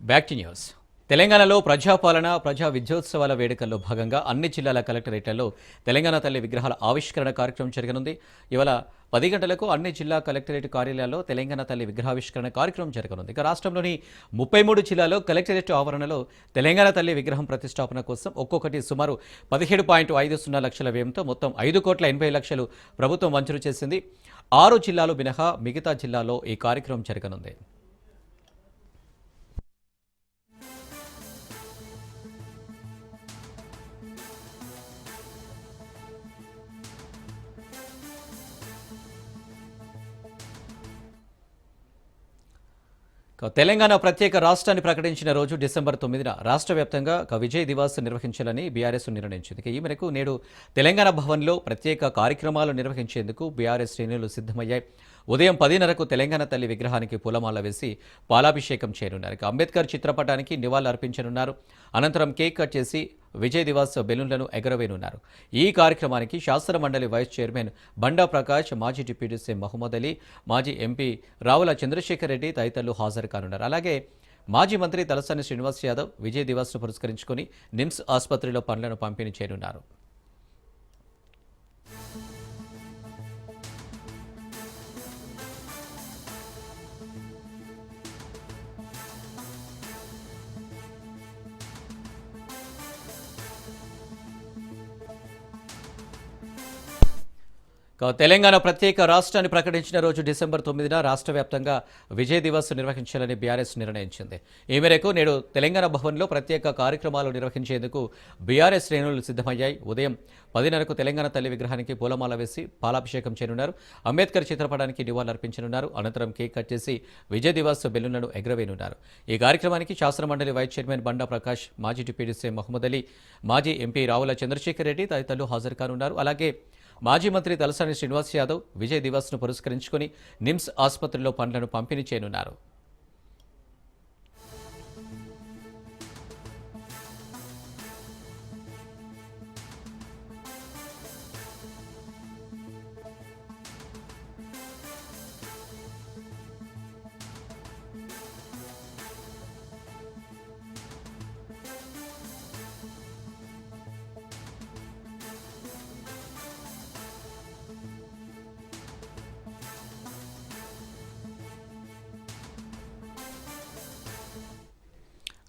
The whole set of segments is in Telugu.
Back to news. తెలంగాణలో ప్రజాపాలన ప్రజా విద్యోత్సవాల వేడుకల్లో భాగంగా అన్ని జిల్లాల కలెక్టరేట్లలో తెలంగాణ తల్లి విగ్రహాల ఆవిష్కరణ కార్యక్రమం జరగనుంది. ఇవాళ 10 గంటలకు అన్ని జిల్లా కలెక్టరేట్ కార్యాలయాల్లో తెలంగాణ తల్లి విగ్రహావిష్కరణ కార్యక్రమం జరగనుంది. ఇక రాష్ట్రంలోని 33 జిల్లాల్లో కలెక్టరేట్ ఆవరణలో తెలంగాణ తల్లి విగ్రహం ప్రతిష్టాపన కోసం ఒక్కొక్కటి సుమారు 17.50 లక్షల వ్యయంతో మొత్తం 5,80,00,000 ప్రభుత్వం మంజూరు చేసింది. 6 జిల్లాలు మినహా మిగతా జిల్లాల్లో ఈ కార్యక్రమం జరగనుంది. తెలంగాణ ప్రత్యేక రాష్ట్రాన్ని ప్రకటించిన రోజు డిసెంబర్ 9న రాష్ట్ర వ్యాప్తంగా విజయ్ దివాస్ నిర్వహించాలని బీఆర్ఎస్ నిర్ణయించింది. ఈ మేరకు నేడు తెలంగాణ భవన్లో ప్రత్యేక కార్యక్రమాలు నిర్వహించేందుకు బీఆర్ఎస్ శ్రేణులు సిద్ధమయ్యాయి. ఉదయం 10:30కు తెలంగాణ తల్లి విగ్రహానికి పూలమాల వేసి పాలాభిషేకం చేయనున్నారు. అంబేద్కర్ చిత్రపటానికి నివాళులు అర్పించనున్నారు. అనంతరం కేక్ కట్ చేసి విజయ్ దివాస్ బెలూన్లను ఎగరవేయనున్నారు. ఈ కార్యక్రమానికి శాసన మండలి వైస్ చైర్మన్ బండా ప్రకాష్, మాజీ డిప్యూటీ సీఎం మహమ్మద్ అలీ, మాజీ ఎంపీ రావుల చంద్రశేఖర్ రెడ్డి తదితరులు హాజరు కానున్నారు. అలాగే మాజీ మంత్రి తలసాని శ్రీనివాస్ యాదవ్ విజయ్ దివాస్ను పురస్కరించుకుని నిమ్స్ ఆసుపత్రిలో పనులను పంపిణీ చేయనున్నారు. తెలంగాణ ప్రత్యేక రాష్ట్రాన్ని ప్రకటించిన రోజు డిసెంబర్ 9న రాష్ట్ర వ్యాప్తంగా విజయ్ దివస్ నిర్వహించాలని బీఆర్ఎస్ నిర్ణయించింది. ఈ మేరకు నేడు తెలంగాణ భవన్లో ప్రత్యేక కార్యక్రమాలు నిర్వహించేందుకు బీఆర్ఎస్ శ్రేణులు సిద్ధమయ్యాయి. ఉదయం 10:30కు తెలంగాణ తల్లి విగ్రహానికి పూలమాల వేసి పాలాభిషేకం చేయనున్నారు. అంబేద్కర్ చిత్రపటానికి నివాళులర్పించనున్నారు. అనంతరం కేక్ కట్ చేసి విజయ్ దివాస్ బెలూన్లను ఎగరవేయనున్నారు. ఈ కార్యక్రమానికి శాసన మండలి వైస్ చైర్మన్ బండా ప్రకాష్, మాజీ డిప్యూటీ సీఎం మహమ్మద్ అలీ, మాజీ ఎంపీ రావుల చంద్రశేఖర్ రెడ్డి తదితరులు హాజరు కానున్నారు. అలాగే మాజీ మంత్రి తలసాని శ్రీనివాస్ యాదవ్ విజయ్ దివాస్ను పురస్కరించుకుని నిమ్స్ ఆసుపత్రిలో పనులను పంపిణీ చేయనున్నారు.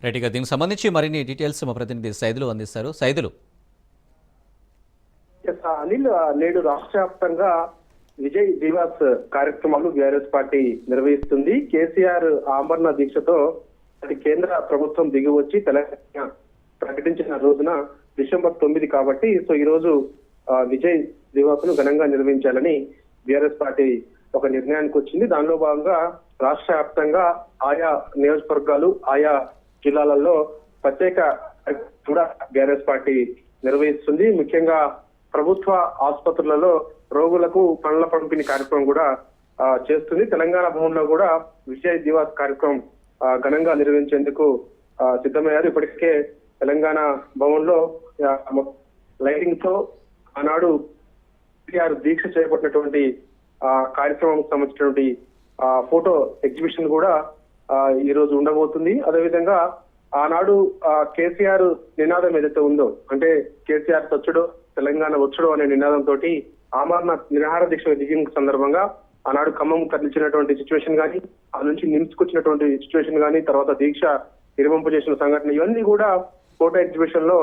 రైట్గా దీనికి సంబంధించి మరిన్ని డీటెయిల్స్ మా ప్రతినిధి సైదులు అందిస్తారు. సైదులు. అనిల్, నేడు రాష్ట్ర వ్యాప్తంగా విజయ్ దివాస్ కార్యక్రమాలు బీఆర్ఎస్ పార్టీ నిర్వహిస్తుంది. కేసీఆర్ ఆమరణ దీక్షతో కేంద్ర ప్రభుత్వం దిగి వచ్చి తెలంగాణ ప్రకటించిన రోజున డిసెంబర్ 9 కాబట్టి ఈ రోజు విజయ్ దివాస్ ను ఘనంగా నిర్వహించాలని బీఆర్ఎస్ పార్టీ ఒక నిర్ణయానికి వచ్చింది. దానిలో భాగంగా రాష్ట్ర వ్యాప్తంగా ఆయా నియోజకవర్గాలు, ఆయా జిల్లాలలో ప్రత్యేక కూడా బీఆర్ఎస్ పార్టీ నిర్వహిస్తుంది. ముఖ్యంగా ప్రభుత్వ ఆసుపత్రులలో రోగులకు పనుల పంపిణీ కార్యక్రమం కూడా చేస్తుంది. తెలంగాణ భవన్లో కూడా విజయ్ దివాస్ కార్యక్రమం ఘనంగా నిర్వహించేందుకు సిద్ధమయ్యారు. ఇప్పటికే తెలంగాణ భవన్ లో లైటింగ్ తో ఆనాడు దీక్ష చేపట్టినటువంటి కార్యక్రమం సంబంధించినటువంటి ఫోటో ఎగ్జిబిషన్ కూడా ఈ రోజు ఉండబోతుంది. అదేవిధంగా ఆనాడు కేసీఆర్ నినాదం ఏదైతే ఉందో, అంటే కేసీఆర్ తచ్చుడు తెలంగాణ వచ్చుడు అనే నినాదంతో ఆమరణ నిరాహార దీక్ష దిగిన సందర్భంగా ఆనాడు ఖమ్మం కదిలించినటువంటి సిచ్యువేషన్ కానీ, ఆ నుంచి నిమ్స్కి వచ్చినటువంటి సిచ్యువేషన్ కానీ, తర్వాత దీక్ష విరమింపు చేసిన సంఘటన, ఇవన్నీ కూడా ఫోటో ఎగ్జిబిషన్ లో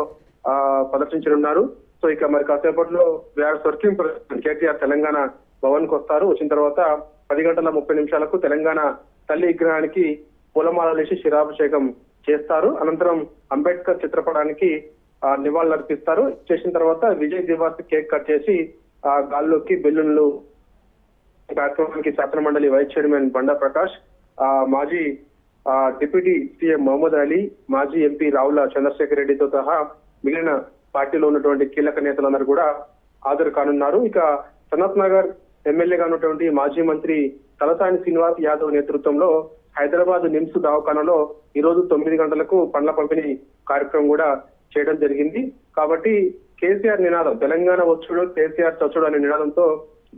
ప్రదర్శించనున్నారు. సో ఇక మరి కాసేపట్లో BRS working president KTR Telangana Bhavan కు వస్తారు. వచ్చిన తర్వాత 10:30 తెలంగాణ తల్లి విగ్రహానికి పూలమాల వేసి శిరాభిషేకం చేస్తారు. అనంతరం అంబేద్కర్ చిత్రపటానికి నివాళులర్పిస్తారు. చేసిన తర్వాత విజయ్ దివాస్ కేక్ కట్ చేసి గాల్లోకి బెలూన్లు కార్యక్రమానికి శాసన మండలి వైస్ చైర్మన్ బండా ప్రకాష్, మాజీ డిప్యూటీ సీఎం మహమ్మద్ అలీ, మాజీ ఎంపీ రావుల చంద్రశేఖర్ రెడ్డితో సహా మిగిలిన పార్టీలో ఉన్నటువంటి కీలక నేతలందరూ కూడా హాజరు కానున్నారు. ఇక సనత్ నగర్ ఎమ్మెల్యేగా ఉన్నటువంటి మాజీ మంత్రి తలసాని శ్రీనివాస్ యాదవ్ నేతృత్వంలో హైదరాబాద్ నిమ్స్ దవాఖానలో ఈ రోజు 9 గంటలకు పండ్ల పంపిణీ కార్యక్రమం కూడా చేయడం జరిగింది. కాబట్టి కేసీఆర్ నినాదం తెలంగాణ వచ్చుడు కేసీఆర్ చచ్చుడు అనే నినాదంతో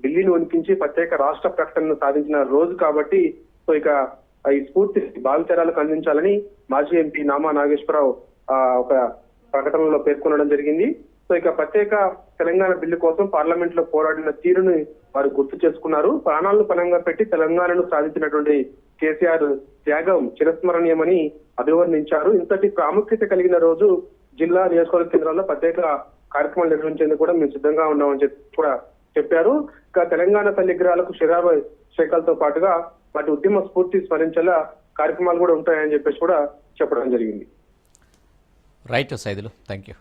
ఢిల్లీని ఉనికించి ప్రత్యేక రాష్ట్ర ప్రకటనను సాధించిన రోజు కాబట్టి సో ఇక ఈ స్ఫూర్తి భావితరాలకు అందించాలని మాజీ ఎంపీ నామా నాగేశ్వరరావు ఒక ప్రకటనలో పేర్కొనడం జరిగింది. సో ఇక ప్రత్యేక తెలంగాణ బిల్లు కోసం పార్లమెంట్ లో పోరాడిన తీరుని వారు గుర్తు చేసుకున్నారు. ప్రాణాలను పణంగా పెట్టి తెలంగాణను సాధించినటువంటి కేసీఆర్ త్యాగం చిరస్మరణీయమని అభివర్ణించారు. ఇంతటి ప్రాముఖ్యత కలిగిన రోజు జిల్లా నియోజకవర్గ కేంద్రాల్లో ప్రత్యేక కార్యక్రమాలు నిర్వహించేందుకు కూడా మేము సిద్ధంగా ఉన్నామని చెప్పి కూడా చెప్పారు. ఇక తెలంగాణ తల్లి విగ్రహాలకు శిలాభిషేకాలతో పాటుగా వాటి ఉద్యమ స్ఫూర్తి స్మరించేలా కార్యక్రమాలు కూడా ఉంటాయని చెప్పేసి కూడా చెప్పడం జరిగింది. Right Saidulu, thank you.